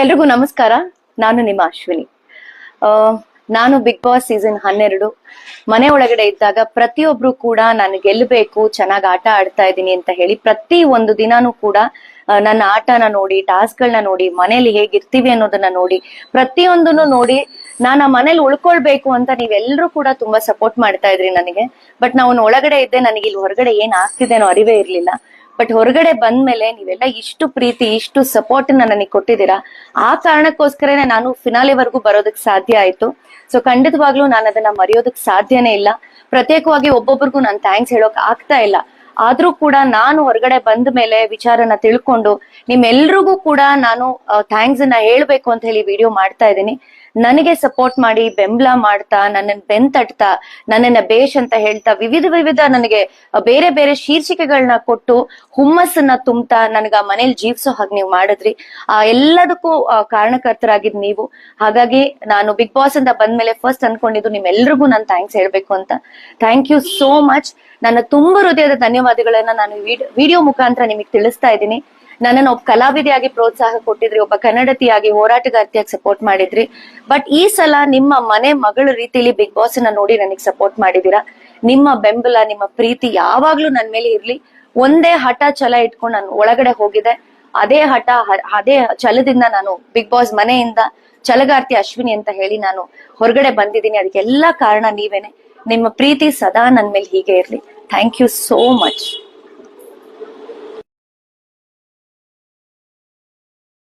ಎಲ್ರಿಗೂ ನಮಸ್ಕಾರ. ನಾನು ನಿಮ್ಮ ಅಶ್ವಿನಿ. ನಾನು ಬಿಗ್ ಬಾಸ್ ಸೀಸನ್ 12 ಮನೆ ಒಳಗಡೆ ಇದ್ದಾಗ ಪ್ರತಿಯೊಬ್ರು ಕೂಡ ನಾನು ಗೆಲ್ಲಬೇಕು, ಚೆನ್ನಾಗಿ ಆಟ ಆಡ್ತಾ ಇದ್ದೀನಿ ಅಂತ ಹೇಳಿ ಪ್ರತಿ ಒಂದು ದಿನಾನು ಕೂಡ ನನ್ನ ಆಟನ ನೋಡಿ, ಟಾಸ್ಕ್ ಗಳನ್ನ ನೋಡಿ, ಮನೇಲಿ ಹೇಗಿರ್ತೀವಿ ಅನ್ನೋದನ್ನ ನೋಡಿ, ಪ್ರತಿಯೊಂದನ್ನು ನೋಡಿ ನಾನು ಆ ಮನೇಲಿ ಉಳ್ಕೊಳ್ಬೇಕು ಅಂತ ನೀವೆಲ್ಲರೂ ಕೂಡ ತುಂಬಾ ಸಪೋರ್ಟ್ ಮಾಡ್ತಾ ಇದ್ರಿ ನನಗೆ. ಬಟ್ ನಾವು ಒಳಗಡೆ ಇದ್ದೆ, ನನಗೆ ಇಲ್ಲಿ ಹೊರಗಡೆ ಏನ್ ಆಗ್ತಿದೆ ಅನ್ನೋ ಅರಿವೇ ಇರ್ಲಿಲ್ಲ. ಬಟ್ ಹೊರಗಡೆ ಬಂದ್ಮೇಲೆ ನೀವೆಲ್ಲ ಇಷ್ಟು ಪ್ರೀತಿ, ಇಷ್ಟು ಸಪೋರ್ಟ್ ನನಗೆ ಕೊಟ್ಟಿದ್ದೀರಾ. ಆ ಕಾರಣಕ್ಕೋಸ್ಕರನೇ ನಾನು ಫಿನಾಲೆವರೆಗೂ ಬರೋದಕ್ ಸಾಧ್ಯ ಆಯ್ತು. ಸೊ ಖಂಡಿತವಾಗ್ಲೂ ನಾನು ಅದನ್ನ ಮರೆಯೋದಕ್ ಸಾಧ್ಯನೇ ಇಲ್ಲ. ಪ್ರತ್ಯೇಕವಾಗಿ ಒಬ್ಬೊಬ್ರಿಗೂ ನಾನು ಥ್ಯಾಂಕ್ಸ್ ಹೇಳೋಕ್ ಆಗ್ತಾ ಇಲ್ಲ. ಆದ್ರೂ ಕೂಡ ನಾನು ಹೊರಗಡೆ ಬಂದ ಮೇಲೆ ವಿಚಾರನ ತಿಳ್ಕೊಂಡು ನಿಮ್ಮೆಲ್ರಿಗೂ ಕೂಡ ನಾನು ಥ್ಯಾಂಕ್ಸ್ ಅನ್ನ ಹೇಳ್ಬೇಕು ಅಂತ ಹೇಳಿ ವಿಡಿಯೋ ಮಾಡ್ತಾ ಇದ್ದೀನಿ. ನನಗೆ ಸಪೋರ್ಟ್ ಮಾಡಿ, ಬೆಂಬಲ ಮಾಡ್ತಾ, ನನ್ನನ್ನು ಬೆಂತಟ್ತಾ, ನನ್ನನ್ನ ಬೇಷ್ ಅಂತ ಹೇಳ್ತಾ, ವಿವಿಧ ನನಗೆ ಬೇರೆ ಬೇರೆ ಶೀರ್ಷಿಕೆಗಳನ್ನ ಕೊಟ್ಟು ಹುಮ್ಮಸ್ಸನ್ನ ತುಂಬ್ತಾ ನನಗ ಆ ಮನೇಲಿ ಜೀವಿಸೋ ಹಾಗೆ ನೀವು ಮಾಡಿದ್ರಿ. ಎಲ್ಲದಕ್ಕೂ ಕಾರಣಕರ್ತರಾಗಿದ್ ನೀವು. ಹಾಗಾಗಿ ನಾನು ಬಿಗ್ ಬಾಸ್ ಅಂತ ಬಂದ್ಮೇಲೆ ಫಸ್ಟ್ ಅನ್ಕೊಂಡಿದ್ದು ನಿಮ್ಮೆಲ್ರಿಗೂ ನಾನು ಥ್ಯಾಂಕ್ಸ್ ಹೇಳ್ಬೇಕು ಅಂತ. Thank you so much. ನನ್ನ ತುಂಬ ಹೃದಯದ ಧನ್ಯವಾದಗಳನ್ನ ನಾನು ವಿಡಿಯೋ ಮುಖಾಂತರ ನಿಮಗೆ ತಿಳಿಸ್ತಾ ಇದ್ದೀನಿ. ನನ್ನನ್ನು ಒಬ್ಬ ಕಲಾವಿದೆಯಾಗಿ ಪ್ರೋತ್ಸಾಹ ಕೊಟ್ಟಿದ್ರಿ, ಒಬ್ಬ ಕನ್ನಡತಿಯಾಗಿ, ಹೋರಾಟಗಾರ್ತಿಯಾಗಿ ಸಪೋರ್ಟ್ ಮಾಡಿದ್ರಿ. ಬಟ್ ಈ ಸಲ ನಿಮ್ಮ ಮನೆ ಮಗಳ ರೀತಿಯಲ್ಲಿ ಬಿಗ್ ಬಾಸ್ ಅನ್ನ ನೋಡಿ ನನಗೆ ಸಪೋರ್ಟ್ ಮಾಡಿದೀರಾ. ನಿಮ್ಮ ಬೆಂಬಲ, ನಿಮ್ಮ ಪ್ರೀತಿ ಯಾವಾಗ್ಲೂ ನನ್ ಮೇಲೆ ಇರ್ಲಿ. ಒಂದೇ ಹಠ ಛಲ ಇಟ್ಕೊಂಡು ನಾನು ಒಳಗಡೆ ಹೋಗಿದೆ. ಅದೇ ಹಠ, ಅದೇ ಛಲದಿಂದ ನಾನು ಬಿಗ್ ಬಾಸ್ ಮನೆಯಿಂದ ಛಲಗಾರ್ತಿ ಅಶ್ವಿನಿ ಅಂತ ಹೇಳಿ ನಾನು ಹೊರಗಡೆ ಬಂದಿದ್ದೀನಿ. ಅದಕ್ಕೆಲ್ಲಾ ಕಾರಣ ನೀವೇನೆ. ನಿಮ್ಮ ಪ್ರೀತಿ ಸದಾ ನನ್ ಮೇಲೆ ಹೀಗೆ ಇರ್ಲಿ. Thank you so much.